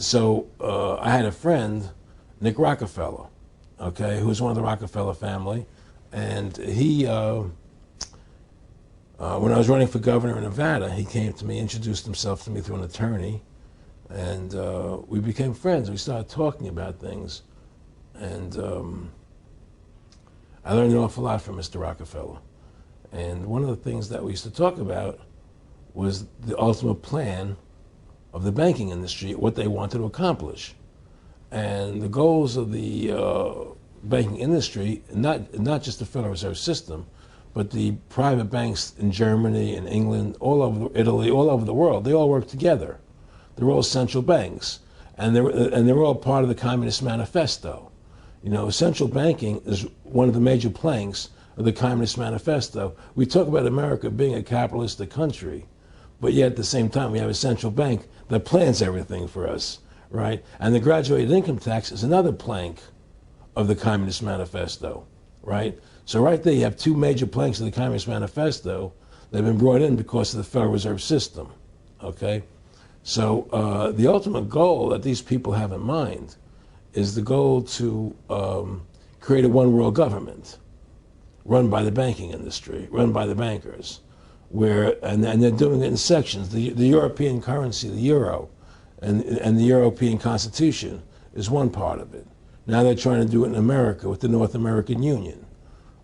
so I had a friend, Nick Rockefeller, okay, who was one of the Rockefeller family, and he, when I was running for governor in Nevada, he came to me, introduced himself to me through an attorney, and we became friends. We started talking about things, and I learned an awful lot from Mr. Rockefeller. And one of the things that we used to talk about was the ultimate plan of the banking industry, what they wanted to accomplish. And the goals of the banking industry, not just the Federal Reserve System, but the private banks in Germany and England, all over Italy, all over the world, they all work together. They're all central banks, and they're all part of the Communist Manifesto. You know, central banking is one of the major planks of the Communist Manifesto. We talk about America being a capitalistic country, but yet at the same time we have a central bank that plans everything for us, right? And the graduated income tax is another plank of the Communist Manifesto, right? So right there you have two major planks of the Communist Manifesto that have been brought in because of the Federal Reserve System, okay? So the ultimate goal that these people have in mind is the goal to create a one world government run by the banking industry, run by the bankers, and they're doing it in sections. The European currency, the euro, and the European Constitution is one part of it. Now they're trying to do it in America with the North American Union,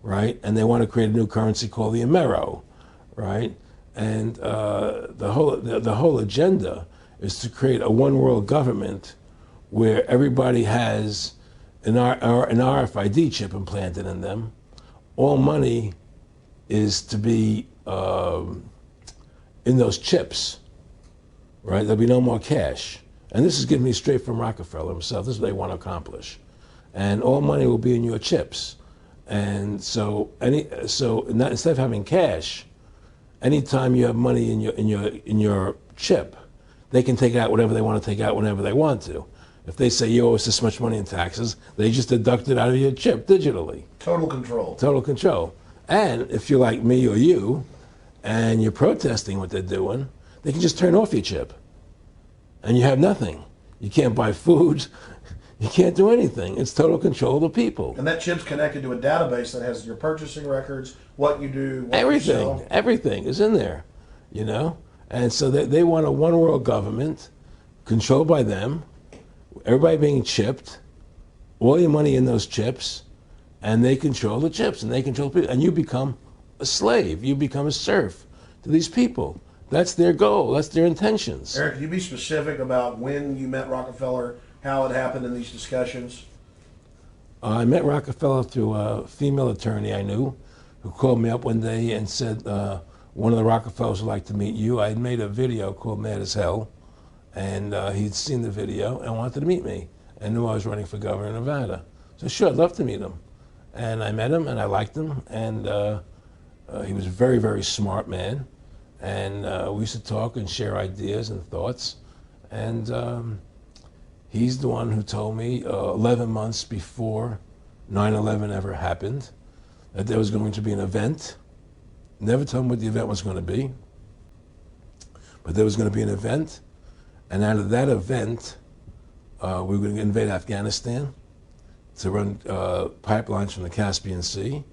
right? And they want to create a new currency called the Amero, right? And the whole agenda is to create a one world government where everybody has an RFID chip implanted in them. All money is to be in those chips, right? There'll be no more cash. And this is given me straight from Rockefeller himself. This is what they want to accomplish. And all money will be in your chips. And so instead of having cash, anytime you have money in your chip, they can take out whatever they want to take out whenever they want to. If they say you owe us this much money in taxes, they just deduct it out of your chip digitally. Total control. Total control. And if you're like me or you, and you're protesting what they're doing, they can just turn off your chip. And you have nothing. You can't buy food. You can't do anything. It's total control of the people. And that chip's connected to a database that has your purchasing records, what you do, what everything, you sell. Everything is in there, you know? And so they want a one world government controlled by them, everybody being chipped, all your money in those chips, and they control the chips, and they control people. And you become a slave. You become a serf to these people. That's their goal. That's their intentions. Eric, can you be specific about when you met Rockefeller, how it happened in these discussions? I met Rockefeller through a female attorney I knew who called me up one day and said, one of the Rockefellers would like to meet you. I had made a video called Mad as Hell, and he'd seen the video and wanted to meet me and knew I was running for governor of Nevada. So sure, I'd love to meet him. And I met him and I liked him, and he was a very, very smart man. And we used to talk and share ideas and thoughts. And he's the one who told me 11 months before 9/11 ever happened that there was going to be an event. Never told me what the event was going to be, but there was going to be an event. And out of that event, we were going to invade Afghanistan to run pipelines from the Caspian Sea.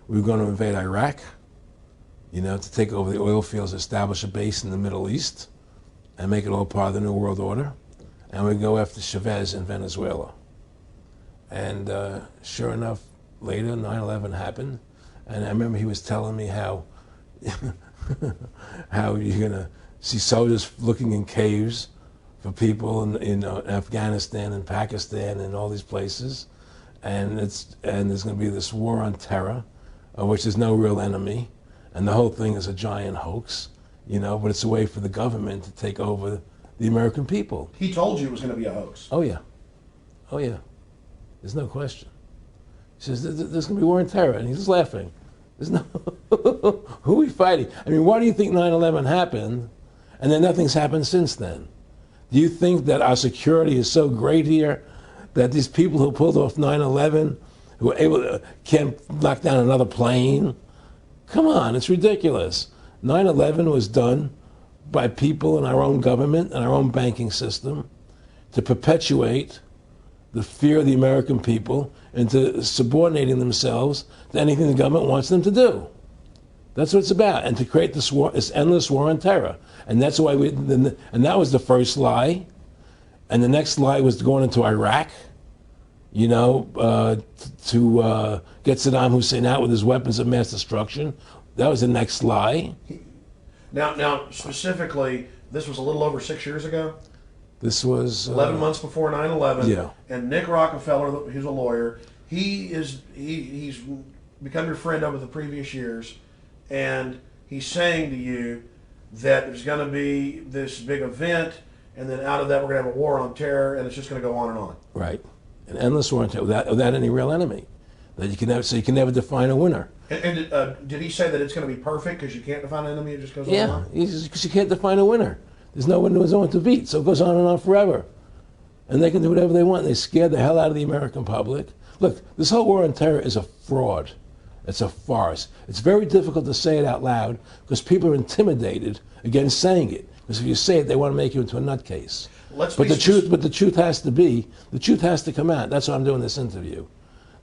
We were going to invade Iraq, you know, to take over the oil fields, establish a base in the Middle East, and make it all part of the New World Order. And we'd go after Chavez in Venezuela. And sure enough, later, 9/11 happened. And I remember he was telling me how how you're going to see soldiers looking in caves for people in Afghanistan and Pakistan and all these places. And there's going to be this war on terror, which there's no real enemy. And the whole thing is a giant hoax, you know, but it's a way for the government to take over the American people. He told you it was going to be a hoax. Oh, yeah. Oh, yeah. There's no question. He says, there's going to be war on terror. And he's just laughing. There's no, who are we fighting? I mean, why do you think 9/11 happened and then nothing's happened since then? Do you think that our security is so great here that these people who pulled off 9/11, who were able to, can't knock down another plane? Come on, it's ridiculous. 9/11 was done by people in our own government and our own banking system to perpetuate the fear of the American people into subordinating themselves to anything the government wants them to do. That's what it's about, and to create this endless war on terror. And that's why and that was the first lie. And the next lie was going into Iraq, you know, to get Saddam Hussein out with his weapons of mass destruction. That was the next lie. Now, specifically, this was a little over 6 years ago. This was 11 months before 9/11. Yeah. And Nick Rockefeller, who's a lawyer, he's become your friend over the previous years, and he's saying to you that there's going to be this big event, and then out of that we're going to have a war on terror, and it's just going to go on and on. Right, an endless war on terror without any real enemy. That you can never, so you can never define a winner. And did he say that it's going to be perfect because you can't define an enemy? It just goes on and on? Yeah, because you can't define a winner. There's no one to beat, so it goes on and on forever. And they can do whatever they want. They scare the hell out of the American public. Look, this whole war on terror is a fraud. It's a farce. It's very difficult to say it out loud because people are intimidated against saying it. Because if you say it, they want to make you into a nutcase. But the truth has to come out. That's why I'm doing this interview.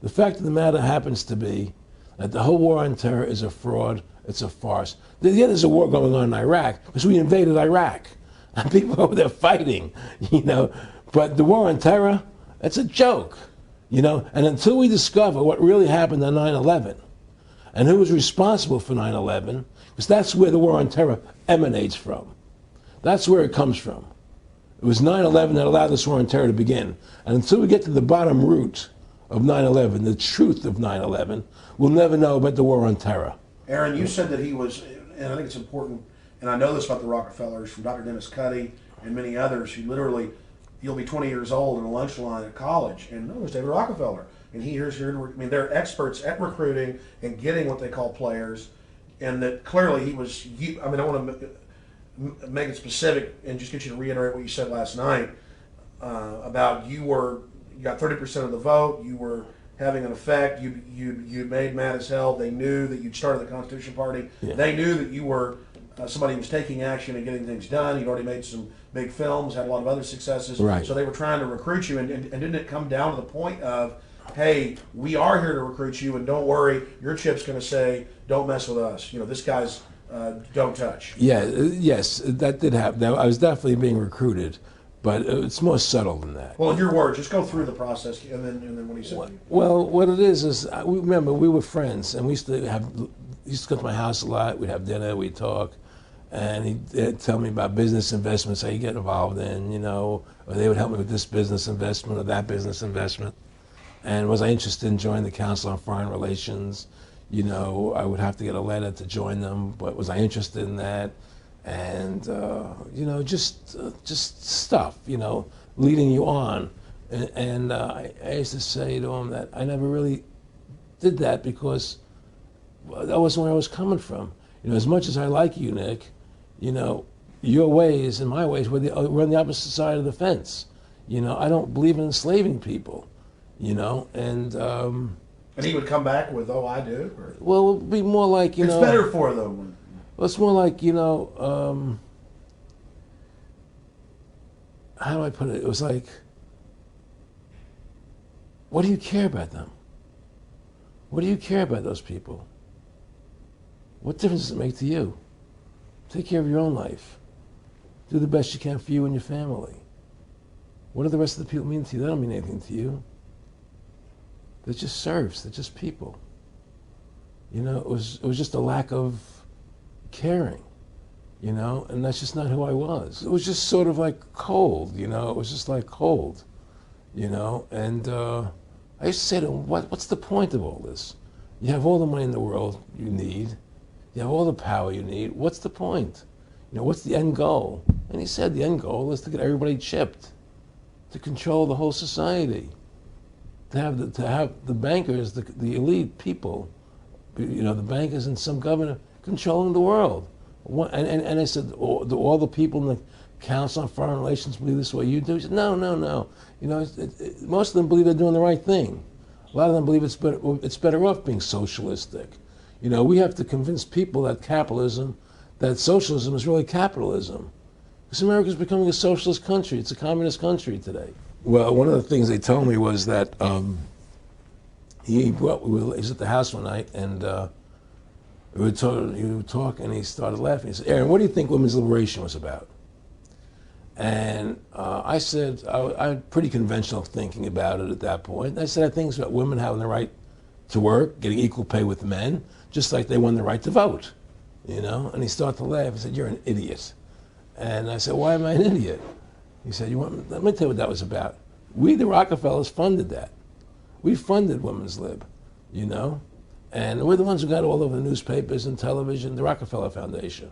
The fact of the matter happens to be that the whole war on terror is a fraud. It's a farce. Yeah, there's a war going on in Iraq because we invaded Iraq. And people over there fighting, you know. But the war on terror, it's a joke, you know. And until we discover what really happened on 9/11 and who was responsible for 9/11, because that's where the war on terror emanates from. That's where it comes from. It was 9/11 that allowed this war on terror to begin. And until we get to the bottom root of 9/11, the truth of 9/11, we'll never know about the war on terror. Aaron, you said that he was, and I think it's important, and I know this about the Rockefellers from Dr. Dennis Cuddy and many others who literally, you'll be 20 years old in a lunch line at college, and no, there's David Rockefeller. And here's here. I mean, they're experts at recruiting and getting what they call players, and that clearly he was. I mean, I want to make it specific and just get you to reiterate what you said last night about you got 30% of the vote. You were having an effect. You made mad as hell. They knew that you'd started the Constitution Party. Yeah. They knew that you were somebody who was taking action and getting things done. You'd already made some big films, had a lot of other successes. Right. So they were trying to recruit you, and didn't it come down to the point of, hey, we are here to recruit you, and don't worry, your chip's going to say, don't mess with us. You know, this guy's don't touch. Yeah, yes, that did happen. I was definitely being recruited, but it's more subtle than that. Well, in your words, just go through the process, and then what he said. Well, what it is remember we were friends, and we used to go to my house a lot. We'd have dinner, we'd talk, and he'd tell me about business investments, how you get involved in, you know, or they would help me with this business investment or that business investment. And was I interested in joining the Council on Foreign Relations? You know, I would have to get a letter to join them, but was I interested in that? And, you know, just stuff, you know, leading you on. And I used to say to him that I never really did that because that wasn't where I was coming from. You know, as much as I like you, Nick, you know, your ways and my ways, we're on the opposite side of the fence. You know, I don't believe in enslaving people, you know, and he would come back with, oh, I do? Or? Well, it would be more like, you know. It's better for them. Well, it's more like, you know, how do I put it? It was like, what do you care about them? What do you care about those people? What difference does it make to you? Take care of your own life. Do the best you can for you and your family. What do the rest of the people mean to you? They don't mean anything to you. They're just serfs. They're just people. You know, it was just a lack of caring, you know, and that's just not who I was. It was just sort of like cold, you know. It was just like cold, you know. And I used to say to him, what's the point of all this? You have all the money in the world you need. You have all the power you need. What's the point? You know, what's the end goal? And he said the end goal is to get everybody chipped, to control the whole society, to have the bankers, the elite people, you know, the bankers and some governor controlling the world. And I said, do all the people in the Council on Foreign Relations believe this way you do? He said, no. You know, most of them believe they're doing the right thing. A lot of them believe it's better off being socialistic. You know, we have to convince people that socialism is really capitalism. Because America's becoming a socialist country. It's a communist country today. Well, one of the things they told me was that he was at the house one night, and we were talking, and he started laughing. He said, "Aaron, what do you think women's liberation was about?" And I said, I had pretty conventional thinking about it at that point. I said, I think it's about women having the right to work, getting equal pay with men, just like they won the right to vote, you know? And he started to laugh. He said, "You're an idiot." And I said, "Why am I an idiot?" He said, let me tell you what that was about. We, the Rockefellers, funded that. We funded women's lib, you know? And we're the ones who got all over the newspapers and television, the Rockefeller Foundation.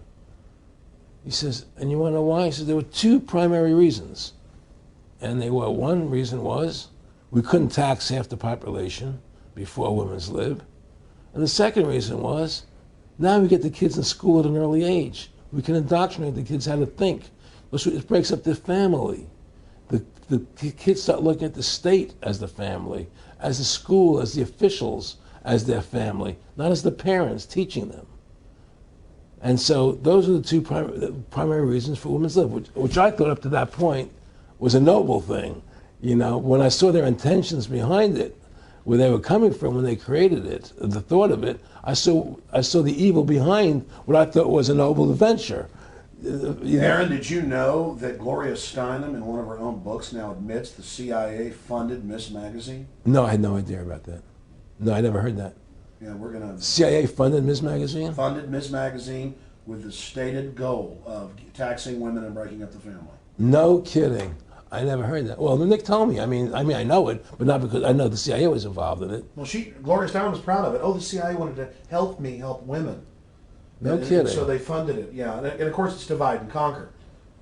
He says, "And you want to know why?" He says, "There were two primary reasons." And they were, one reason was we couldn't tax half the population before women's lib. And the second reason was now we get the kids in school at an early age. We can indoctrinate the kids how to think. It breaks up the family. The kids start looking at the state as the family, as the school, as the officials, as their family, not as the parents teaching them. And so those are the two primary reasons for women's lib, which I thought up to that point was a noble thing. You know, when I saw their intentions behind it, where they were coming from when they created it, the thought of it, I saw the evil behind what I thought was a noble venture. Aaron, did you know that Gloria Steinem, in one of her own books, now admits the CIA funded Miss Magazine? No, I had no idea about that. No, I never heard that. Yeah, we're going to... CIA funded Miss Magazine? Funded Miss Magazine with the stated goal of taxing women and breaking up the family. No kidding. I never heard that. Well, Nick told me. I mean, I know it, but not because I know the CIA was involved in it. Well, Gloria Steinem was proud of it. Oh, the CIA wanted to help women. No kidding. And so they funded it, yeah. And of course, it's divide and conquer.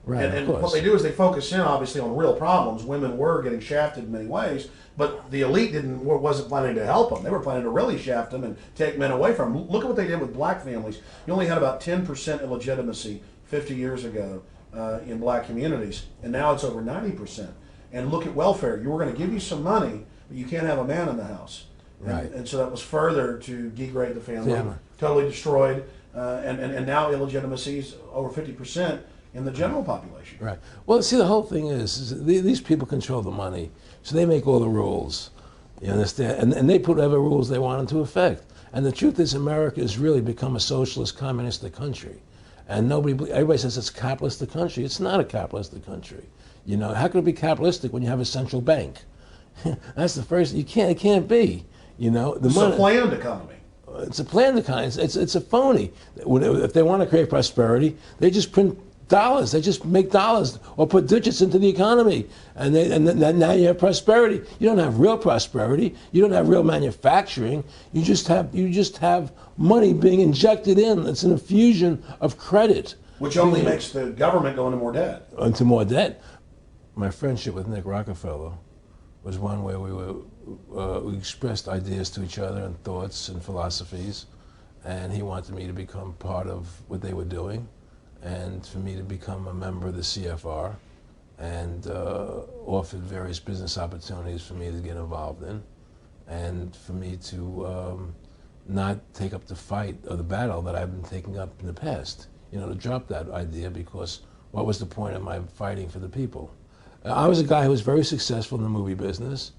Right, and what they do is they focus in, obviously, on real problems. Women were getting shafted in many ways, but the elite wasn't planning to help them. They were planning to really shaft them and take men away from them. Look at what they did with black families. You only had about 10% illegitimacy 50 years ago in black communities, and now it's over 90%. And look at welfare. You were going to give you some money, but you can't have a man in the house. Right. And so that was further to degrade the family, totally destroyed. And now illegitimacy is over 50% in the general population. Right. Well, see, the whole thing is these people control the money, so they make all the rules. You understand? And they put whatever rules they want into effect. And the truth is, America has really become a socialist, communistic country. And everybody says it's a capitalistic country. It's not a capitalistic country. You know, how can it be capitalistic when you have a central bank? That's the first. It can't be. You know, it's a planned economy. It's a planned economy. It's a phony. If they want to create prosperity, they just print dollars. They just make dollars or put digits into the economy, and then now you have prosperity. You don't have real prosperity. You don't have real manufacturing. You just have money being injected in. It's an infusion of credit, which only makes the government go into more debt. Into more debt. My friendship with Nick Rockefeller was one where we expressed ideas to each other and thoughts and philosophies, and he wanted me to become part of what they were doing, and for me to become a member of the CFR, and offered various business opportunities for me to get involved in, and for me to not take up the fight or the battle that I've been taking up in the past. You know, to drop that idea, because what was the point of my fighting for the people? I was a guy who was very successful in the movie business,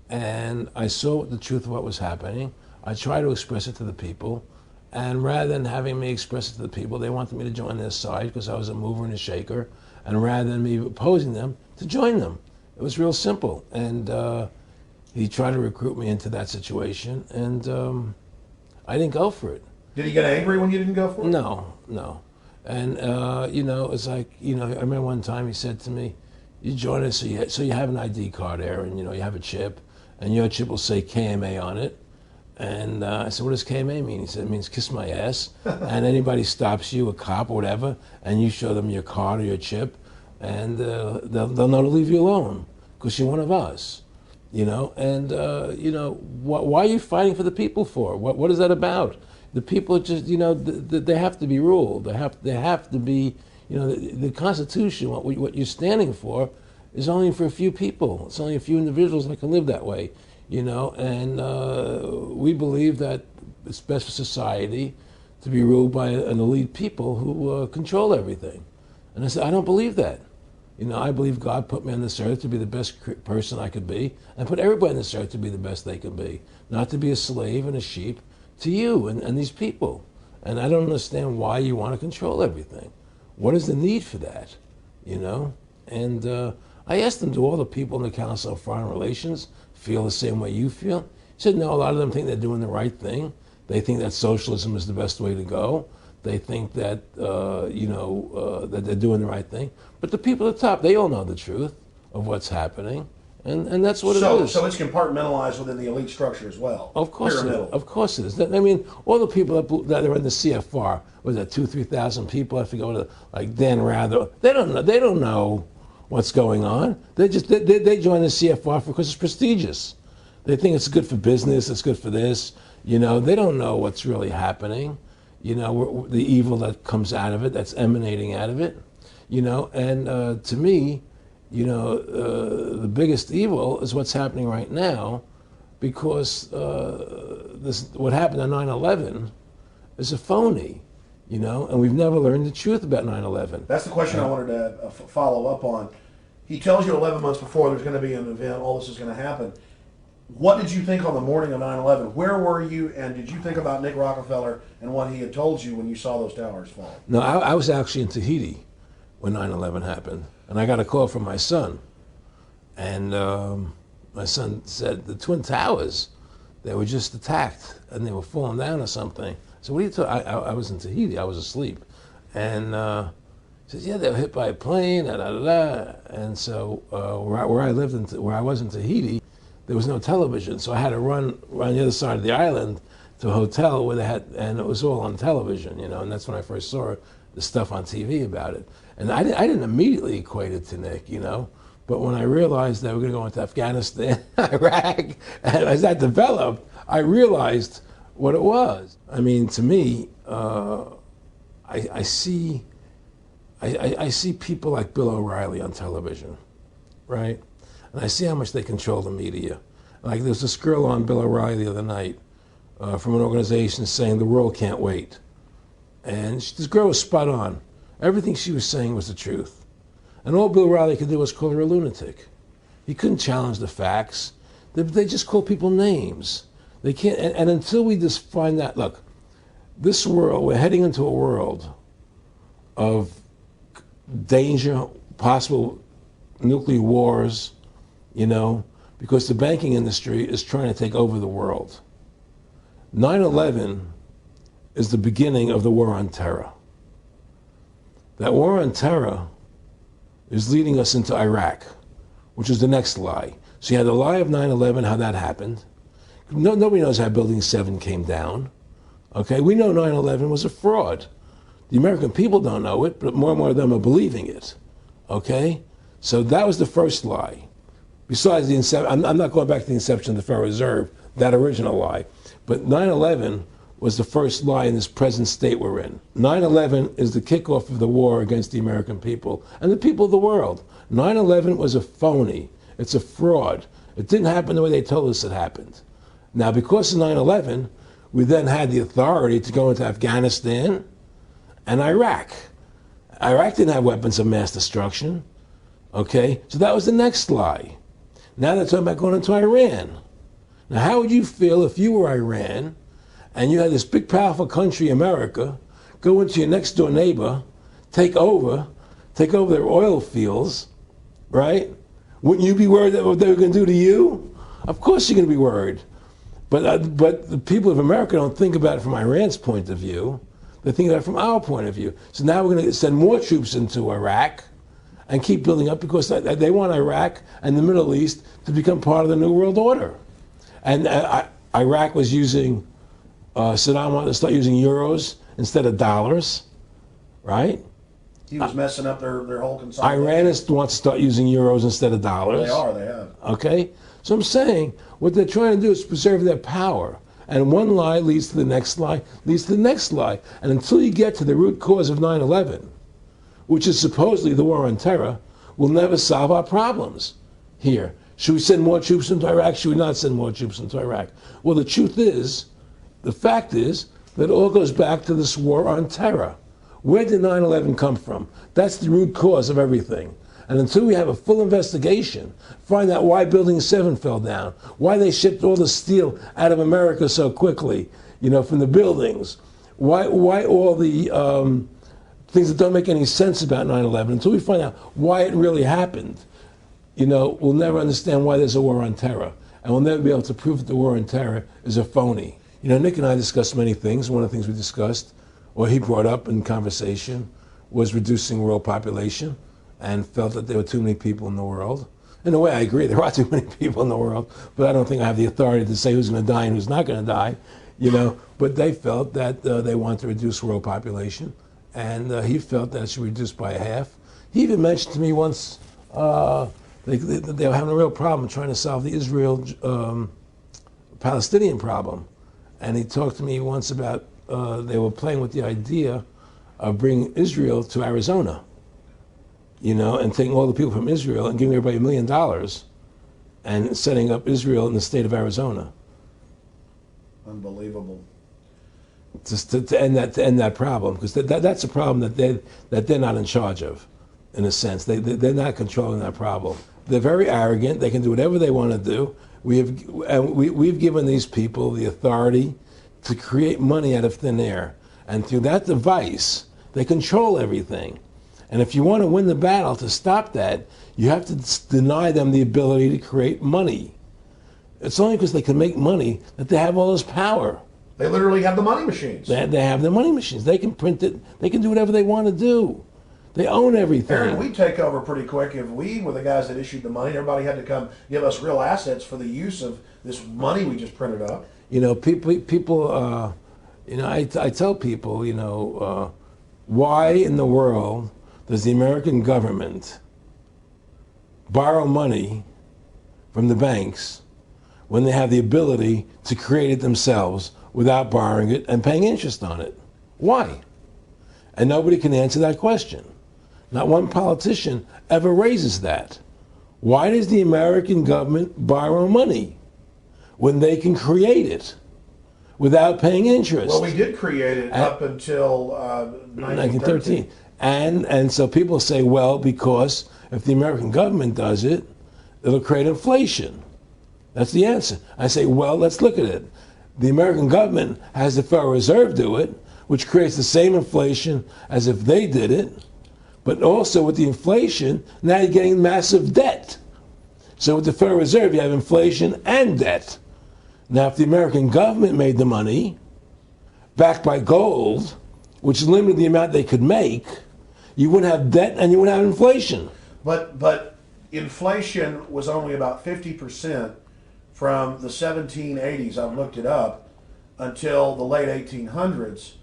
and I saw the truth of what was happening. I tried to express it to the people, and rather than having me express it to the people, they wanted me to join their side because I was a mover and a shaker, and rather than me opposing them, to join them. It was real simple, and he tried to recruit me into that situation, and I didn't go for it. Did he get angry when you didn't go for it? No. And, you know, it's like, you know, I remember one time he said to me, "You join us, so you have an ID card, Aaron, you know, you have a chip, and your chip will say KMA on it." And I said, "What does KMA mean?" He said, "It means kiss my ass." And anybody stops you, a cop or whatever, and you show them your card or your chip, and they'll know to leave you alone because you're one of us, you know. And, you know, why are you fighting for the people for? What is that about? The people just, you know, they have to be ruled. They have to be, you know, the Constitution, what you're standing for, is only for a few people. It's only a few individuals that can live that way, you know. And we believe that it's best for society to be ruled by an elite people who control everything. And I said, I don't believe that. You know, I believe God put me on this earth to be the best person I could be, and put everybody on this earth to be the best they can be, not to be a slave and a sheep to you and these people. And I don't understand why you want to control everything. What is the need for that? You know? And I asked them, do all the people in the Council of Foreign Relations feel the same way you feel? He said, no, a lot of them think they're doing the right thing. They think that socialism is the best way to go. They think that, that they're doing the right thing. But the people at the top, they all know the truth of what's happening. And that's what it is. So it's compartmentalized within the elite structure as well. Of course it is. Pyramidal. Of course it is. I mean, all the people that are in the CFR, was that 2,000-3,000 people? I forget what, like Dan Rather. They don't know what's going on. They join the CFR because it's prestigious. They think it's good for business. It's good for this. You know, they don't know what's really happening. You know, the evil that comes out of it, that's emanating out of it. You know, and to me, you know, the biggest evil is what's happening right now, because what happened on 9/11 is a phony, you know, and we've never learned the truth about 9/11. That's the question I wanted to follow up on. He tells you 11 months before there's going to be an event, all this is going to happen. What did you think on the morning of 9/11? Where were you, and did you think about Nick Rockefeller and what he had told you when you saw those towers fall? No, I was actually in Tahiti when 9/11 happened, and I got a call from my son, and my son said the Twin Towers, they were just attacked and they were falling down or something. So what are you talking? I was in Tahiti, I was asleep, and he says, yeah, they were hit by a plane, da da da da. And so where I was in Tahiti, there was no television, so I had to run around the other side of the island to a hotel where they had, and it was all on television, you know, and that's when I first saw the stuff on TV about it. And I didn't immediately equate it to Nick, you know, but when I realized that we're going to go into Afghanistan, Iraq, and as that developed, I realized what it was. I mean, to me, I see people like Bill O'Reilly on television, right? And I see how much they control the media. Like there's this girl on Bill O'Reilly the other night from an organization saying the world can't wait. And this girl was spot on. Everything she was saying was the truth. And all Bill O'Reilly could do was call her a lunatic. He couldn't challenge the facts. They just call people names. They can't, and until we just find that, look, this world, we're heading into a world of danger, possible nuclear wars, you know, because the banking industry is trying to take over the world. 9/11 is the beginning of the war on terror. That war on terror is leading us into Iraq, which is the next lie. So you had the lie of 9/11, how that happened. Nobody knows how Building 7 came down. Okay, we know 9/11 was a fraud. The American people don't know it, but more and more of them are believing it. Okay, so that was the first lie. Besides the inception, I'm not going back to the inception of the Federal Reserve, that original lie. But 9/11 was the first lie in this present state we're in. 9/11 is the kickoff of the war against the American people and the people of the world. 9/11 was a phony. It's a fraud. It didn't happen the way they told us it happened. Now, because of 9/11, we then had the authority to go into Afghanistan and Iraq. Iraq didn't have weapons of mass destruction. Okay? So that was the next lie. Now they're talking about going into Iran. Now, how would you feel if you were Iran and you had this big, powerful country, America, go into your next door neighbor, take over their oil fields, right? Wouldn't you be worried that what they were going to do to you? Of course you're going to be worried. But the people of America don't think about it from Iran's point of view. They think about it from our point of view. So now we're going to send more troops into Iraq and keep building up because they want Iraq and the Middle East to become part of the New World Order. And Iraq was using, Saddam wanted to start using euros instead of dollars, right? He was messing up their whole consolidation. Iran wants to start using euros instead of dollars. They have. Okay? So I'm saying what they're trying to do is preserve their power. And one lie leads to the next lie, leads to the next lie. And until you get to the root cause of 9/11, which is supposedly the war on terror, we'll never solve our problems here. Should we send more troops into Iraq? Should we not send more troops into Iraq? Well, the truth is, the fact is, that it all goes back to this war on terror. Where did 9/11 come from? That's the root cause of everything. And until we have a full investigation, find out why Building 7 fell down, why they shipped all the steel out of America so quickly, from the buildings, why all the things that don't make any sense about 9/11, until we find out why it really happened, we'll never understand why there's a war on terror. And we'll never be able to prove that the war on terror is a phony. Nick and I discussed many things. One of the things we discussed, or he brought up in conversation, was reducing world population, and felt that there were too many people in the world. In a way, I agree, there are too many people in the world, but I don't think I have the authority to say who's going to die and who's not going to die, But they felt that they wanted to reduce world population, and he felt that it should be reduced by half. He even mentioned to me once they were having a real problem trying to solve the Israel-Palestinian problem. And he talked to me once about they were playing with the idea of bringing Israel to Arizona, and taking all the people from Israel and giving everybody $1 million and setting up Israel in the state of Arizona. Unbelievable. Just to end that problem, because that's a problem that they're not in charge of, in a sense. They're not controlling that problem. They're very arrogant. They can do whatever they want to do. We've given these people the authority to create money out of thin air, and through that device, they control everything. And if you want to win the battle to stop that, you have to deny them the ability to create money. It's only because they can make money that they have all this power. They literally have the money machines. They have the money machines. They can print it. They can do whatever they want to do. They own everything. Aaron, we take over pretty quick. If we were the guys that issued the money, everybody had to come give us real assets for the use of this money we just printed up. People. I tell people, why in the world does the American government borrow money from the banks when they have the ability to create it themselves without borrowing it and paying interest on it? Why? And nobody can answer that question. Not one politician ever raises that. Why does the American government borrow money when they can create it without paying interest? Well, we did create it up until 1913. And so people say, well, because if the American government does it, it'll create inflation. That's the answer. I say, well, let's look at it. The American government has the Federal Reserve do it, which creates the same inflation as if they did it. But also with the inflation, now you're getting massive debt. So with the Federal Reserve, you have inflation and debt. Now, if the American government made the money, backed by gold, which limited the amount they could make, you wouldn't have debt and you wouldn't have inflation. But inflation was only about 50% from the 1780s, I've looked it up, until the late 1800s.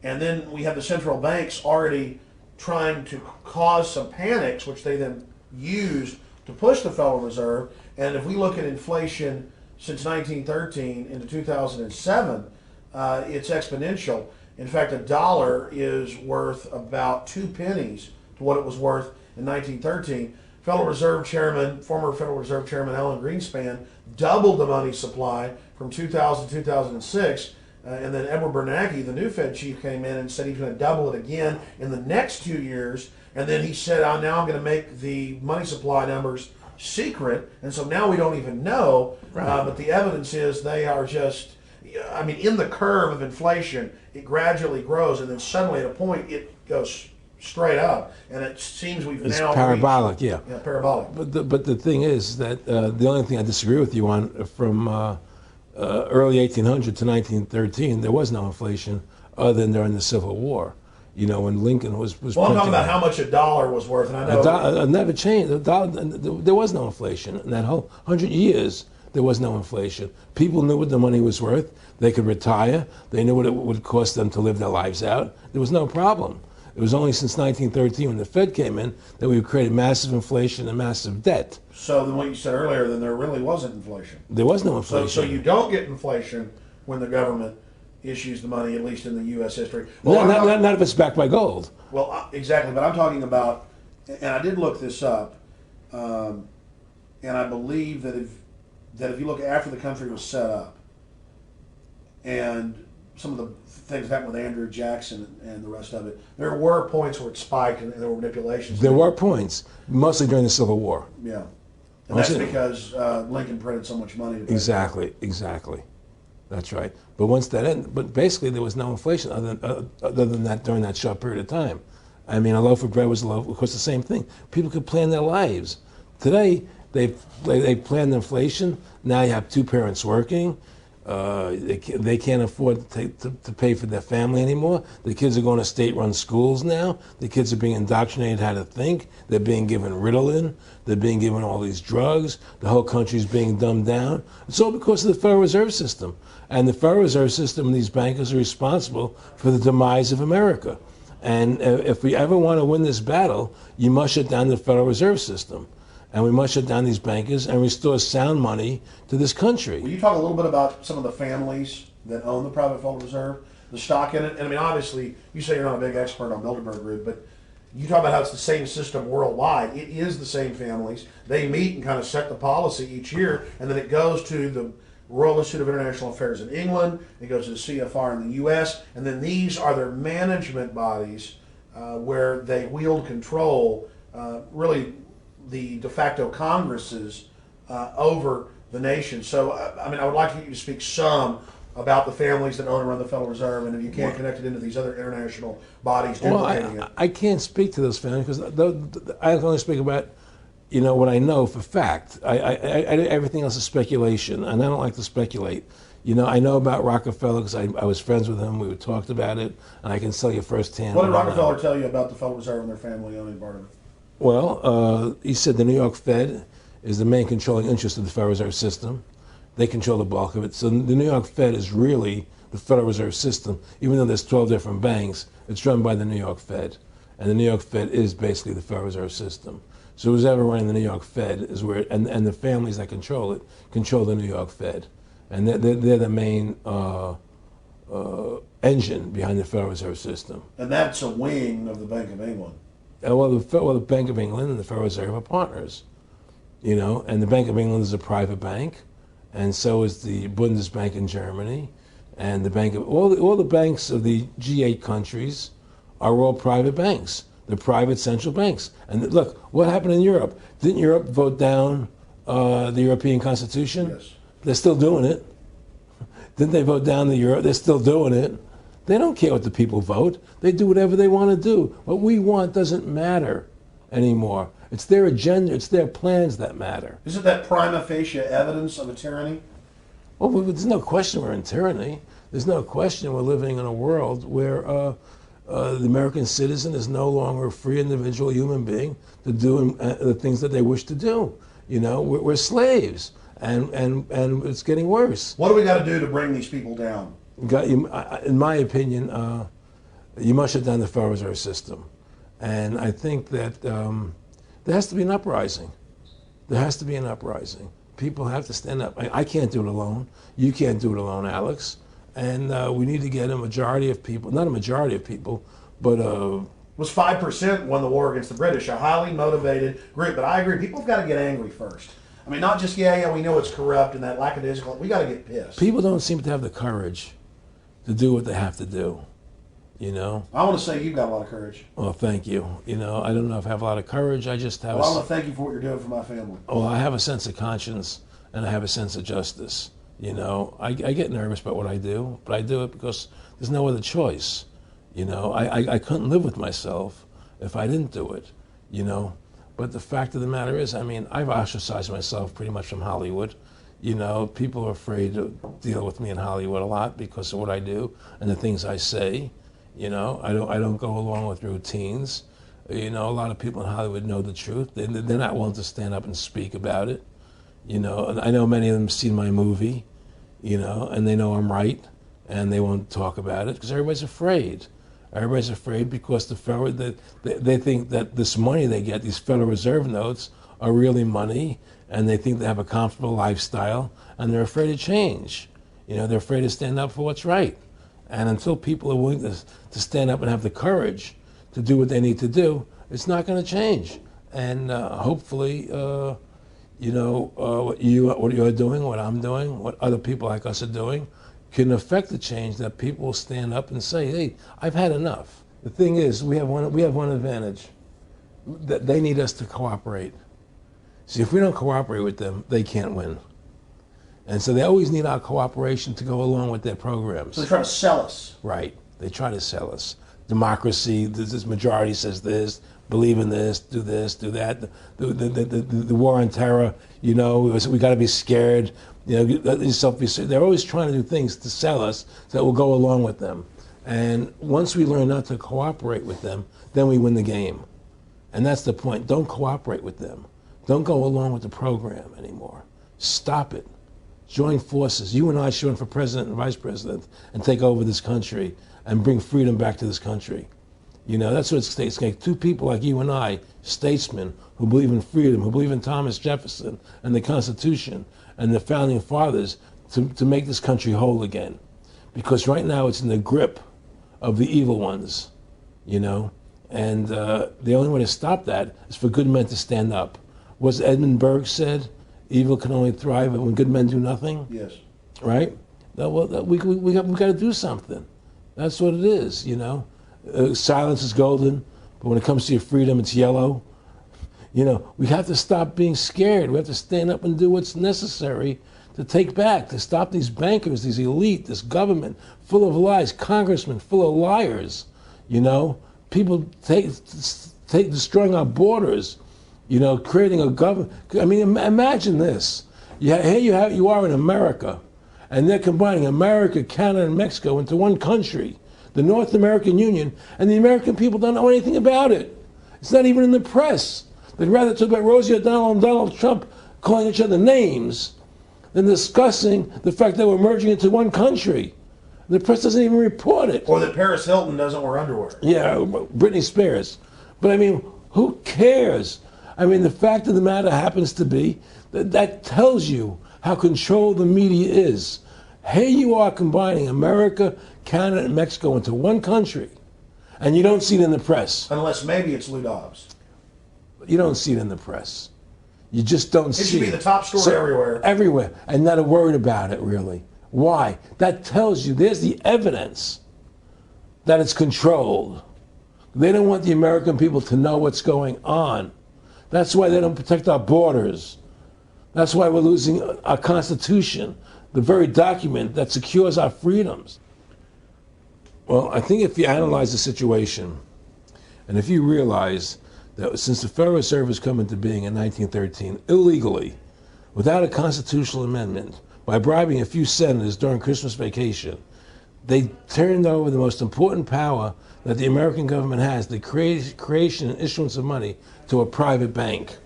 And then we have the central banks already trying to cause some panics, which they then used to push the Federal Reserve. And if we look at inflation since 1913 into 2007, it's exponential. In fact, a dollar is worth about 2 pennies to what it was worth in 1913. Federal Reserve Chairman, former Federal Reserve Chairman Alan Greenspan doubled the money supply from 2000 to 2006. And then Edward Bernanke, the new Fed chief, came in and said he's going to double it again in the next 2 years. And then he said, now I'm going to make the money supply numbers secret. And so now we don't even know. Right. But the evidence is they are just, in the curve of inflation, it gradually grows. And then suddenly at a point, it goes straight up. And it seems it's now parabolic, reached, yeah, parabolic. But the thing is that the only thing I disagree with you on from early 1800 to 1913, there was no inflation other than during the Civil War. When Lincoln was well, I'm talking about how much a dollar was worth, and I know it never changed. There was no inflation in that whole 100 years. There was no inflation. People knew what the money was worth. They could retire. They knew what it would cost them to live their lives out. There was no problem. It was only since 1913, when the Fed came in, that we created massive inflation and massive debt. So then what you said earlier, then there really wasn't inflation. There was no inflation. So you don't get inflation when the government issues the money, at least in the U.S. history. Well, not if it's backed by gold. Well, exactly. But I'm talking about, and I did look this up, and I believe that if you look after the country was set up, and some of the things that happened with Andrew Jackson and the rest of it, there were points where it spiked and there were manipulations. There were points, mostly during the Civil War. Yeah. And that's because Lincoln printed so much money to pay Exactly. That's right. But once that ended, but basically there was no inflation other than that during that short period of time. I mean, a loaf of bread was a loaf, of course, the same thing. People could plan their lives. Today, they planned inflation. Now you have two parents working. They can't afford to pay for their family anymore. The kids are going to state-run schools now. The kids are being indoctrinated how to think. They're being given Ritalin. They're being given all these drugs. The whole country's being dumbed down. It's all because of the Federal Reserve System. And the Federal Reserve System and these bankers are responsible for the demise of America. And if we ever want to win this battle, you must shut down the Federal Reserve System. And we must shut down these bankers and restore sound money to this country. Will you talk a little bit about some of the families that own the private Federal Reserve, the stock in it? And I mean, obviously, you say you're not a big expert on Bilderberg Group, but you talk about how it's the same system worldwide. It is the same families. They meet and kind of set the policy each year, and then it goes to the Royal Institute of International Affairs in England, it goes to the CFR in the U.S., and then these are their management bodies where they wield control, really the de facto Congresses over the nation. So, I mean, I would like you to speak some about the families that own and run the Federal Reserve, and if you can't connect it into these other international bodies duplicating it. I can't speak to those families because I can only speak about, what I know for fact. Everything else is speculation, and I don't like to speculate. I know about Rockefeller because I was friends with him. We talked about it, and I can tell you firsthand. What did Rockefeller tell you about the Federal Reserve and their family owning part of it? Well, he said the New York Fed is the main controlling interest of the Federal Reserve System. They control the bulk of it. So the New York Fed is really the Federal Reserve System. Even though there's 12 different banks, it's run by the New York Fed. And the New York Fed is basically the Federal Reserve System. So who's ever running the New York Fed is where, and the families that control it, control the New York Fed. And they're the main engine behind the Federal Reserve System. And that's a wing of the Bank of England. Well, the Bank of England and the Federal Reserve are partners, and the Bank of England is a private bank, and so is the Bundesbank in Germany, and the bank of all the banks of the G8 countries are all private banks. They're private central banks. And look, what happened in Europe? Didn't Europe vote down the European Constitution? Yes. They're still doing it. Didn't they vote down the euro? They're still doing it. They don't care what the people vote. They do whatever they want to do. What we want doesn't matter anymore. It's their agenda, it's their plans that matter. Isn't that prima facie evidence of a tyranny? Well, there's no question we're in tyranny. There's no question we're living in a world where the American citizen is no longer a free individual human being to do the things that they wish to do. We're slaves, and it's getting worse. What do we got to do to bring these people down? In my opinion, you must shut down the Federal Reserve System. And I think that there has to be an uprising. There has to be an uprising. People have to stand up. I can't do it alone. You can't do it alone, Alex. And we need to get a majority of people, not a majority of people, but was 5% won the war against the British, a highly motivated group. But I agree, people have got to get angry first. I mean, not just, we know it's corrupt and that lackadaisical. We got to get pissed. People don't seem to have the courage to do what they have to do, I want to say you've got a lot of courage. Well, thank you. I don't know if I have a lot of courage. I just have I want to thank you for what you're doing for my family. Well, I have a sense of conscience and I have a sense of justice. I get nervous about what I do, but I do it because there's no other choice. I couldn't live with myself if I didn't do it, But the fact of the matter is, I've ostracized myself pretty much from Hollywood. People are afraid to deal with me in Hollywood a lot because of what I do and the things I say. I don't go along with routines. A lot of people in Hollywood know the truth. They're not willing to stand up and speak about it. And I know many of them have seen my movie, and they know I'm right, and they won't talk about it because everybody's afraid. Everybody's afraid because they think that this money they get, these Federal Reserve notes, are really money, and they think they have a comfortable lifestyle, and they're afraid to change. They're afraid to stand up for what's right. And until people are willing to stand up and have the courage to do what they need to do, it's not going to change. And hopefully, what you're doing, what I'm doing, what other people like us are doing, can affect the change that people will stand up and say, hey, I've had enough. The thing is, we have one advantage, that they need us to cooperate. See, if we don't cooperate with them, they can't win. And so they always need our cooperation to go along with their programs. So they try to sell us. Right. They try to sell us. Democracy, this majority says this, believe in this, do that. The war on terror, we got to be scared. They're always trying to do things to sell us so that we'll go along with them. And once we learn not to cooperate with them, then we win the game. And that's the point. Don't cooperate with them. Don't go along with the program anymore. Stop it. Join forces. You and I should run for president and vice president and take over this country and bring freedom back to this country. That's what it's going to take. Two people like you and I, statesmen, who believe in freedom, who believe in Thomas Jefferson and the Constitution and the founding fathers to make this country whole again. Because right now it's in the grip of the evil ones, and the only way to stop that is for good men to stand up. Was Edmund Burke said, evil can only thrive when good men do nothing? Yes. Right? We got to do something. That's what it is, Silence is golden, but when it comes to your freedom, it's yellow. We have to stop being scared. We have to stand up and do what's necessary to stop these bankers, these elite, this government full of lies, congressmen full of liars, people destroying our borders, creating a government. I mean, imagine this. Here you are in America, and they're combining America, Canada, and Mexico into one country, the North American Union, and the American people don't know anything about it. It's not even in the press. They'd rather talk about Rosie O'Donnell and Donald Trump calling each other names than discussing the fact that we're merging into one country. The press doesn't even report it. Or that Paris Hilton doesn't wear underwear. Yeah, Britney Spears. But I mean, who cares? I mean, the fact of the matter happens to be that tells you how controlled the media is. Here you are combining America, Canada, and Mexico into one country, and you don't see it in the press. Unless maybe it's Lou Dobbs. You don't see it in the press. You just don't see it. It should be the top story everywhere. Everywhere, and not a word about it, really. Why? That tells you there's the evidence that it's controlled. They don't want the American people to know what's going on. That's why they don't protect our borders. That's why we're losing our Constitution, the very document that secures our freedoms. Well, I think if you analyze the situation, and if you realize that since the Federal Reserve has come into being in 1913, illegally, without a constitutional amendment, by bribing a few senators during Christmas vacation, they turned over the most important power that the American government has, the creation and issuance of money, to a private bank.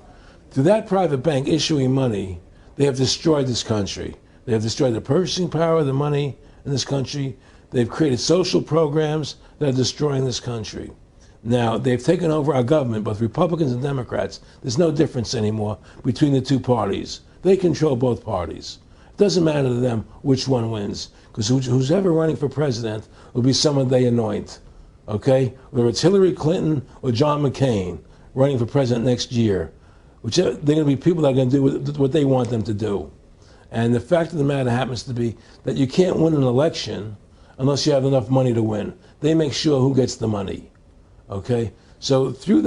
Through that private bank issuing money, they have destroyed this country. They have destroyed the purchasing power of the money in this country. They've created social programs that are destroying this country. Now, they've taken over our government, both Republicans and Democrats. There's no difference anymore between the two parties. They control both parties. It doesn't matter to them which one wins, because who's ever running for president will be someone they anoint, okay? Whether it's Hillary Clinton or John McCain running for president next year, they're going to be people that are going to do what they want them to do. And the fact of the matter happens to be that you can't win an election unless you have enough money to win. They make sure who gets the money, okay? So through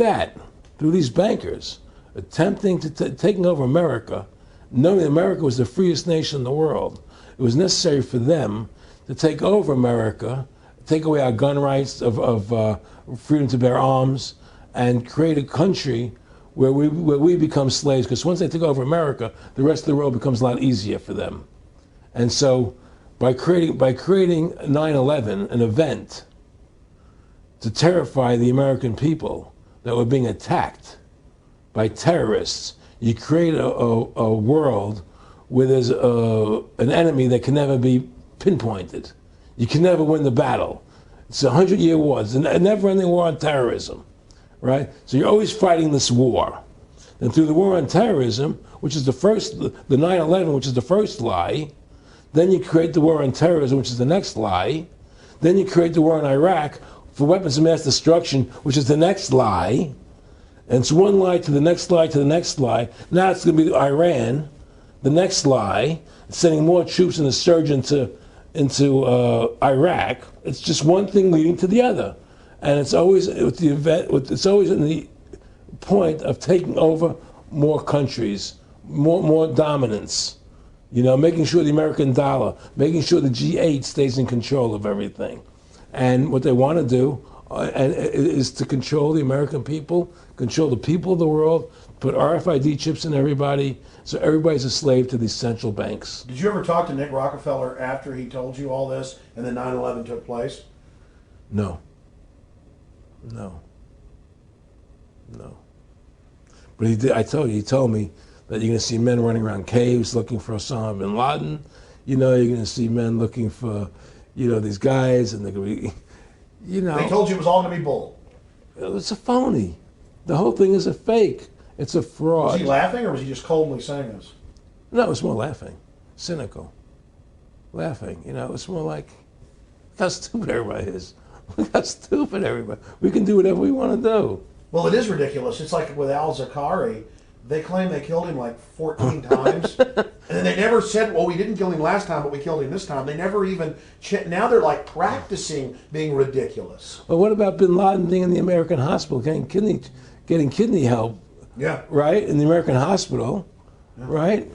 these bankers attempting to taking over America, knowing that America was the freest nation in the world, it was necessary for them to take over America, take away our gun rights of freedom to bear arms, and create a country where we become slaves. Because once they took over America, the rest of the world becomes a lot easier for them. And so, by creating 9/11, an event to terrify the American people that were being attacked by terrorists, you create a world where there's an enemy that can never be pinpointed. You can never win the battle. It's a 100-year war. It's a never-ending war on terrorism, right? So you're always fighting this war. And through the war on terrorism, which is the 9/11, which is the first lie, then you create the war on terrorism, which is the next lie. Then you create the war in Iraq for weapons of mass destruction, which is the next lie. And it's one lie to the next lie to the next lie. Now it's going to be Iran, the next lie, sending more troops and a surge into into Iraq, it's just one thing leading to the other, and it's always with the event. It's always in the point of taking over more countries, more dominance. You know, making sure the American dollar, making sure the G8 stays in control of everything, and what they want to do is to control the American people, control the people of the world, put RFID chips in everybody, so everybody's a slave to these central banks. Did you ever talk to Nick Rockefeller after he told you all this and then 9/11 took place? No. No. No. But he did. He told me that you're going to see men running around caves looking for Osama bin Laden. You know, you're going to see men looking for, these guys, and they're going to be, They told you it was all going to be bull. It's a phony. The whole thing is a fake. It's a fraud. Was he laughing, or was he just coldly saying this? No, it's more laughing. Cynical. Laughing. It's more like, look how stupid everybody is. Look how stupid everybody. We can do whatever we want to do. Well, it is ridiculous. It's like with al-Zakari. They claim they killed him like 14 times. And then they never said, well, we didn't kill him last time, but we killed him this time. They never even, now they're like practicing being ridiculous. Well, what about bin Laden being in the American hospital, getting kidney help? Yeah. Right? In the American hospital, yeah. Right?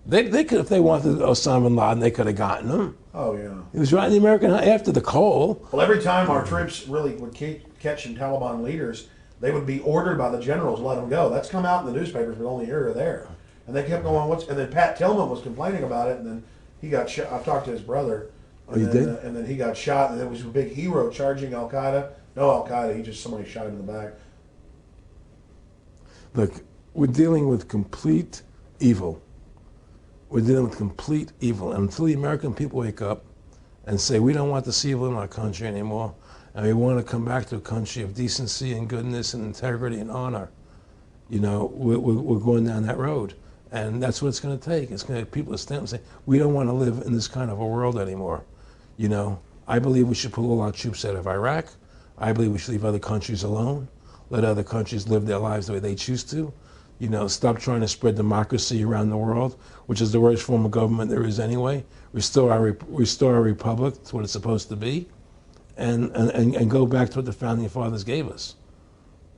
They could, if they wanted Osama bin Laden, they could have gotten him. Oh, yeah. He was right in the American, after the Cole. Well, every time our troops really would catch some Taliban leaders, they would be ordered by the generals to let them go. That's come out in the newspapers, but only here or there. And they kept going, and then Pat Tillman was complaining about it, and then he got shot. I've talked to his brother. And you did? And then he got shot, and it was a big hero charging Al-Qaeda. No Al-Qaeda, somebody shot him in the back. Look, we're dealing with complete evil. We're dealing with complete evil. And until the American people wake up and say, we don't want this evil in our country anymore, and we want to come back to a country of decency and goodness and integrity and honor, we're going down that road. And that's what it's going to take. It's going to people to stand up and say, we don't want to live in this kind of a world anymore. I believe we should pull all our troops out of Iraq. I believe we should leave other countries alone. Let other countries live their lives the way they choose to. Stop trying to spread democracy around the world, which is the worst form of government there is anyway. Restore our republic to what it's supposed to be. And go back to what the founding fathers gave us,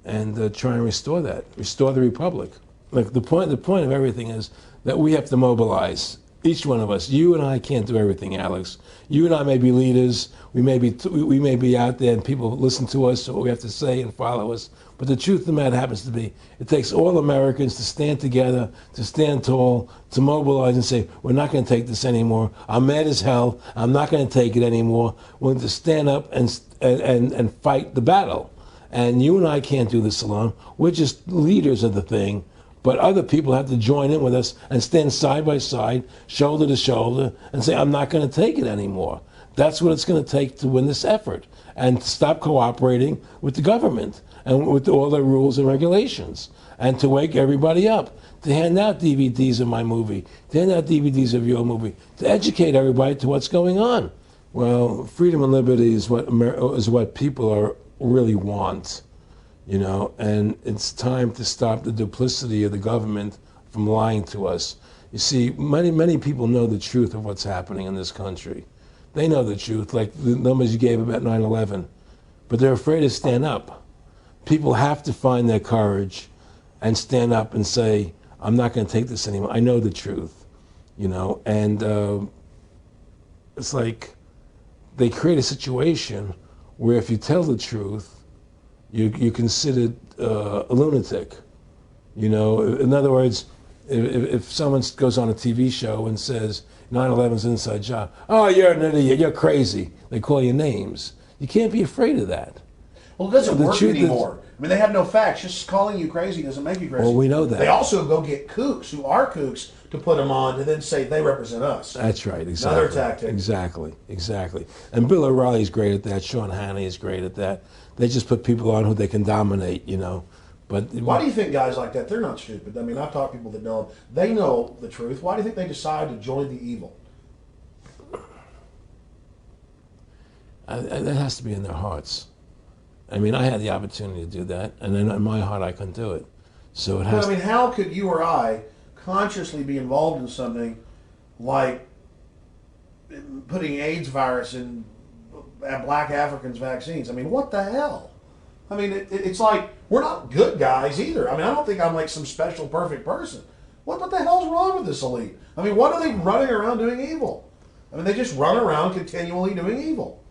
and try and restore that, restore the republic. Like the point of everything is that we have to mobilize. Each one of us. You and I can't do everything, Alex. You and I may be leaders. We may be out there, and people listen to us, so what we have to say and follow us. But the truth of the matter happens to be, it takes all Americans to stand together, to stand tall, to mobilize and say, we're not going to take this anymore. I'm mad as hell. I'm not going to take it anymore. We're going to stand up and fight the battle. And you and I can't do this alone. We're just leaders of the thing. But other people have to join in with us and stand side by side, shoulder to shoulder, and say, I'm not going to take it anymore. That's what it's going to take to win this effort, and to stop cooperating with the government and with all their rules and regulations, and to wake everybody up, to hand out DVDs of my movie, to hand out DVDs of your movie, to educate everybody to what's going on. Well, freedom and liberty is what people really want. And it's time to stop the duplicity of the government from lying to us. You see, many people know the truth of what's happening in this country. They know the truth, like the numbers you gave about 9/11, but they're afraid to stand up. People have to find their courage and stand up and say, I'm not going to take this anymore. I know the truth, and it's like they create a situation where if you tell the truth, you're considered a lunatic. In other words, if someone goes on a TV show and says 9/11's an inside job, oh, you're an idiot, you're crazy. They call you names. You can't be afraid of that. Well, it doesn't work anymore. I mean, they have no facts. Just calling you crazy doesn't make you crazy. Well, we know that. They also go get kooks who are kooks to put them on to then say they represent us. That's right, exactly. Another tactic. Exactly. And Bill O'Reilly's great at that. Sean Hannity is great at that. They just put people on who they can dominate, But why do you think guys like that, they're not stupid? I mean, I've talked to people that know them. They know the truth. Why do you think they decide to join the evil? That has to be in their hearts. I mean, I had the opportunity to do that, and then in my heart I couldn't do it. So it has. But I mean, how could you or I consciously be involved in something like putting AIDS virus in black Africans' vaccines. I mean, what the hell? I mean, it's like we're not good guys either. I mean, I don't think I'm like some special perfect person. What the hell's wrong with this elite? I mean, what are they running around doing evil? I mean, they just run around continually doing evil.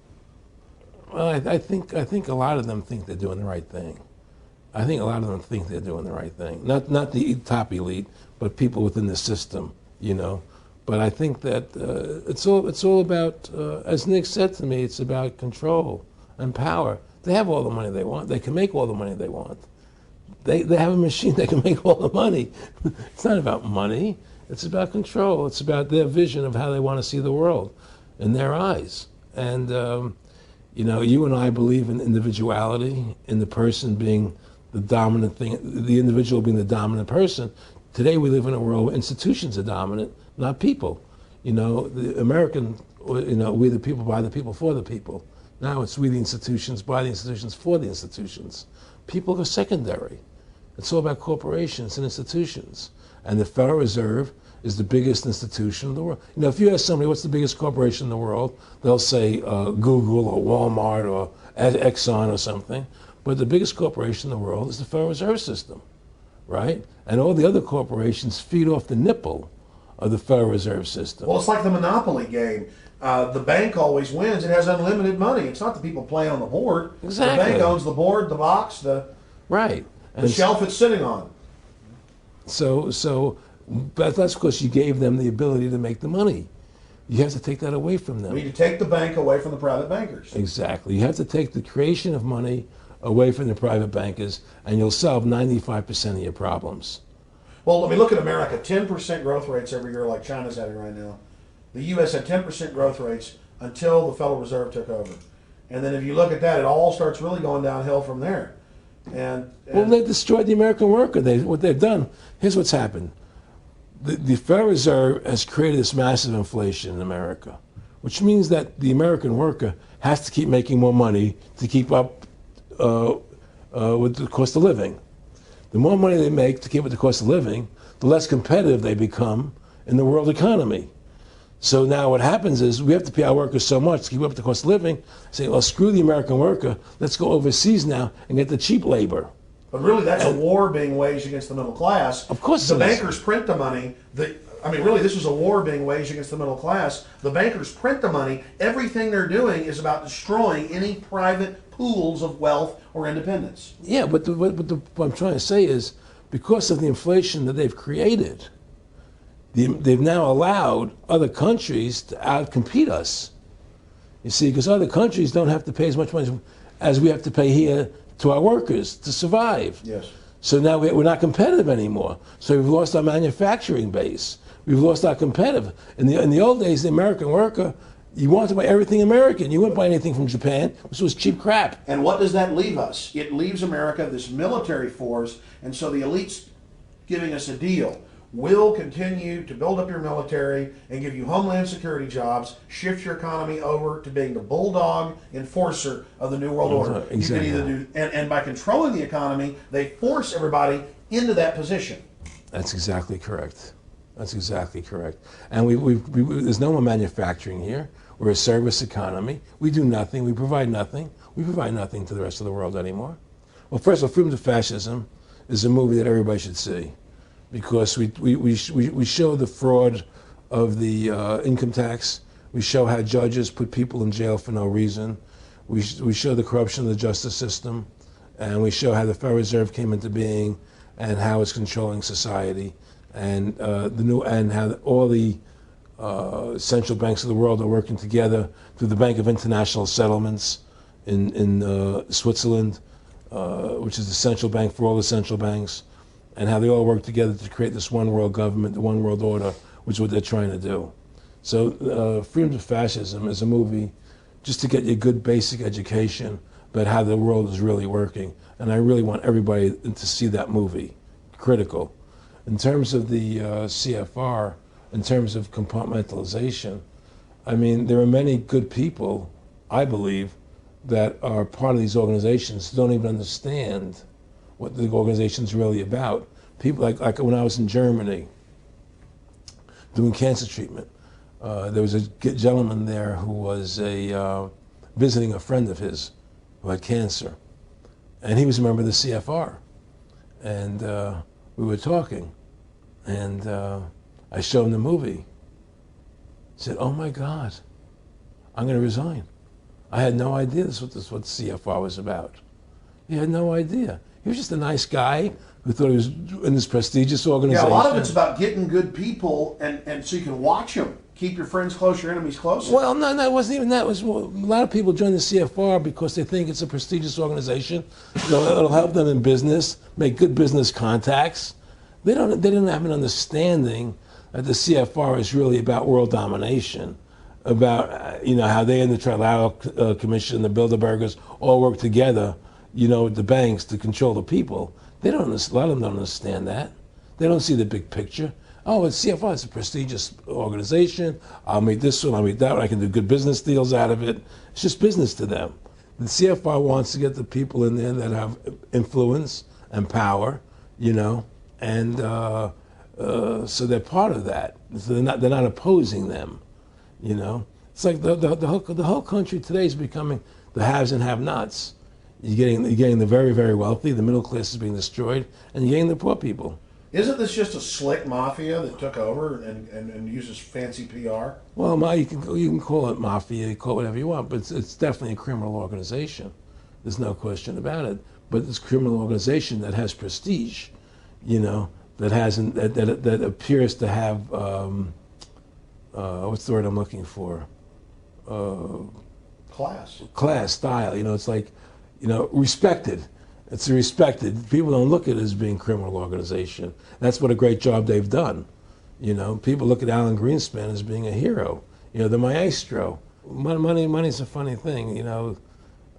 Well, I think a lot of them think they're doing the right thing. I think a lot of them think they're doing the right thing. Not the top elite, but people within the system, you know. But I think that it's all about, as Nick said to me, it's about control and power. They have all the money they want. They can make all the money they want. They have a machine that can make all the money. It's not about money. It's about control. It's about their vision of how they want to see the world in their eyes. And, you know, you and I believe in individuality, in the person being the dominant thing, the individual being the dominant person. Today we live in a world where institutions are dominant, not people. You know, the American, you know, we the people, by the people, for the people. Now it's we the institutions, by the institutions, for the institutions. People are secondary. It's all about corporations and institutions. And the Federal Reserve is the biggest institution in the world. You know, if you ask somebody what's the biggest corporation in the world, they'll say Google or Walmart or Exxon or something. But the biggest corporation in the world is the Federal Reserve System, right? And all the other corporations feed off the nipple of the Federal Reserve System. Well, it's like the Monopoly game. The bank always wins. It has unlimited money. It's not the people playing on the board. Exactly. The bank owns the board, the box, the shelf it's sitting on. But that's because you gave them the ability to make the money. You have to take that away from them. We need to take the bank away from the private bankers. Exactly. You have to take the creation of money away from the private bankers, and you'll solve 95% of your problems. Well, I mean, look at America. 10% growth rates every year like China's having right now. The U.S. had 10% growth rates until the Federal Reserve took over. And then if you look at that, it all starts really going downhill from there. Well, they destroyed the American worker. What they've done, here's what's happened. The Federal Reserve has created this massive inflation in America, which means that the American worker has to keep making more money to keep up with the cost of living. The more money they make to keep with the cost of living, the less competitive they become in the world economy. So now what happens is we have to pay our workers so much to keep up with the cost of living. Say, well, screw the American worker. Let's go overseas now and get the cheap labor. But really, that's a war being waged against the middle class. Of course, the bankers print the money. Really, this is a war being waged against the middle class. The bankers print the money. Everything they're doing is about destroying any private pools of wealth or independence. Yeah, but what I'm trying to say is, because of the inflation that they've created, they've now allowed other countries to outcompete us. You see, because other countries don't have to pay as much money as we have to pay here to our workers to survive. Yes. So now we're not competitive anymore. So we've lost our manufacturing base. We've lost our competitive. In the old days, the American worker, you wanted to buy everything American. You wouldn't buy anything from Japan, which was cheap crap. And what does that leave us? It leaves America this military force, and so the elite's giving us a deal. We'll continue to build up your military and give you homeland security jobs, shift your economy over to being the bulldog enforcer of the New World Order. Exactly. You can either do, and by controlling the economy, they force everybody into that position. That's exactly correct. That's exactly correct. And there's no more manufacturing here. We're a service economy. We do nothing. We provide nothing. We provide nothing to the rest of the world anymore. Well, first of all, Freedom to Fascism is a movie that everybody should see, because we show the fraud of the income tax. We show how judges put people in jail for no reason. We show the corruption of the justice system, and we show how the Federal Reserve came into being and how it's controlling society, and how all the central banks of the world are working together through the Bank of International Settlements in Switzerland, which is the central bank for all the central banks, and how they all work together to create this one world government, the one world order, which is what they're trying to do. So Freedom to Fascism is a movie just to get you a good basic education about how the world is really working. And I really want everybody to see that movie. Critical. In terms of the CFR, in terms of compartmentalization, I mean, there are many good people, I believe, that are part of these organizations who don't even understand what the organization's really about. People like when I was in Germany doing cancer treatment, There was a gentleman there who was visiting a friend of his who had cancer, and he was a member of the CFR, and we were talking, and I showed him the movie. He said, "Oh my God, I'm going to resign." I had no idea this was what the CFR was about. He had no idea. He was just a nice guy who thought he was in this prestigious organization. Yeah, a lot of it's about getting good people, and so you can watch them. Keep your friends close, your enemies closer. Well, no, it wasn't even that. It was, a lot of people join the CFR because they think it's a prestigious organization. It'll help them in business, make good business contacts. They didn't have an understanding that the CFR is really about world domination, about how they and the Trilateral Commission, the Bilderbergers, all work together, with the banks to control the people. A lot of them don't understand that. They don't see the big picture. Oh, it's CFR, it's a prestigious organization. I'll meet this one, I'll meet that one. I can do good business deals out of it. It's just business to them. The CFR wants to get the people in there that have influence and power, and so they're part of that. So they're not opposing them, It's like the whole country today is becoming the haves and have-nots. You're getting the very, very wealthy, the middle class is being destroyed, and you're getting the poor people. Isn't this just a slick mafia that took over and uses fancy PR? Well, you can call it mafia, you call it whatever you want, but it's definitely a criminal organization. There's no question about it. But it's a criminal organization that has prestige, that appears to have what's the word I'm looking for? Class, style. It's like, respected. It's respected. People don't look at it as being a criminal organization. That's what a great job they've done. People look at Alan Greenspan as being a hero. The maestro. Money's a funny thing. I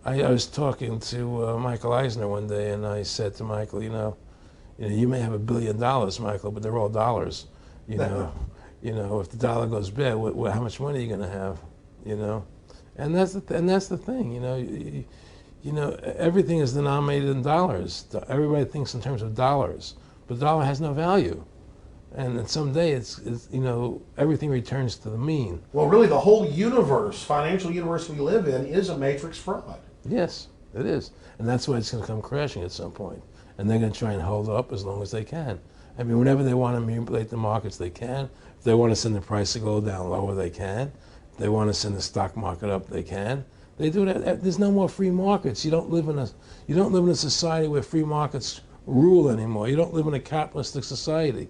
was talking to Michael Eisner one day, and I said to Michael, you may have $1 billion, Michael, but they're all dollars. If the dollar goes bad, how much money are you going to have? And that's the thing. Everything is denominated in dollars. Everybody thinks in terms of dollars, but the dollar has no value. And then someday it's everything returns to the mean. Well, really, the whole universe, financial universe we live in, is a matrix fraud. Yes, it is. And that's why it's going to come crashing at some point. And they're going to try and hold it up as long as they can. I mean, whenever they want to manipulate the markets, they can. If they want to send the price to go down lower, they can. If they want to send the stock market up, they can. They do that. There's no more free markets. You don't live in a society where free markets rule anymore. You don't live in a capitalistic society.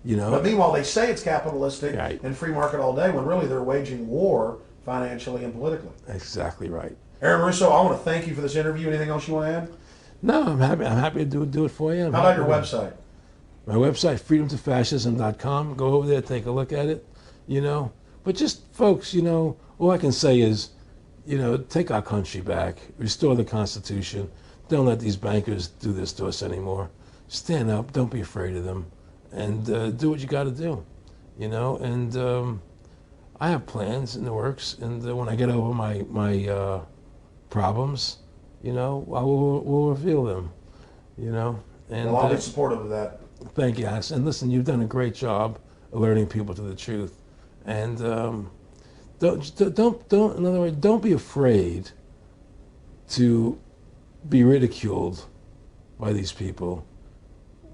But meanwhile, they say it's capitalistic right. and free market all day, when really they're waging war financially and politically. Exactly right. Aaron Russo, I want to thank you for this interview. Anything else you want to add? No, I'm happy to do it for you. How about your website? My website, freedomtofascism.com. Go over there, take a look at it. But just folks, all I can say is, take our country back, restore the Constitution. Don't let these bankers do this to us anymore. Stand up, don't be afraid of them, and do what you got to do, And I have plans in the works, and when I get over my problems, we'll reveal them, And well, I'll be supportive of that. Thank you, Alex. And listen, you've done a great job alerting people to the truth, and don't. In other words, don't be afraid to be ridiculed by these people.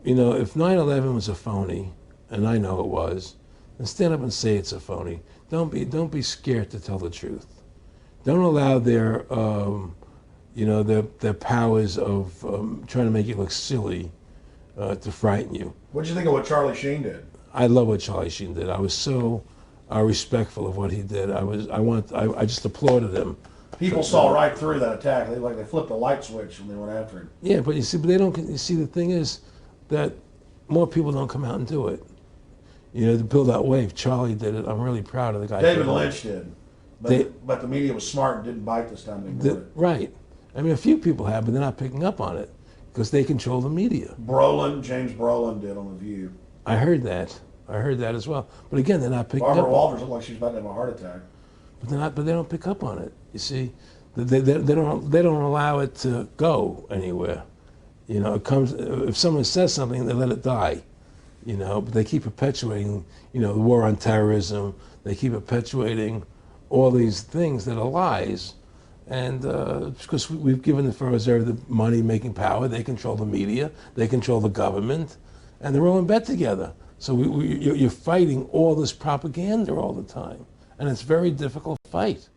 If 9/11 was a phony, and I know it was, then stand up and say it's a phony. Don't be scared to tell the truth. Don't allow their powers of trying to make you look silly to frighten you. What did you think of what Charlie Sheen did? I love what Charlie Sheen did. I was so respectful of what he did. I just applauded him. People saw right through that attack. They flipped a light switch when they went after him. Yeah, but they don't. You see, the thing is that more people don't come out and do it. To build that wave. Charlie did it. I'm really proud of the guy. David Lynch did, but the media was smart and didn't bite this time. Right. I mean, a few people have, but they're not picking up on it because they control the media. James Brolin did on The View. I heard that as well. But again, they're not picking up. Barbara Walters looked like she's about to have a heart attack. But they don't pick up on it. You see, they don't allow it to go anywhere. It comes if someone says something, they let it die. But they keep perpetuating, the war on terrorism, They keep perpetuating all these things that are lies. And because we've given the Federal Reserve the money-making power, they control the media, they control the government, and they're all in bed together. So you're fighting all this propaganda all the time. And it's a very difficult fight.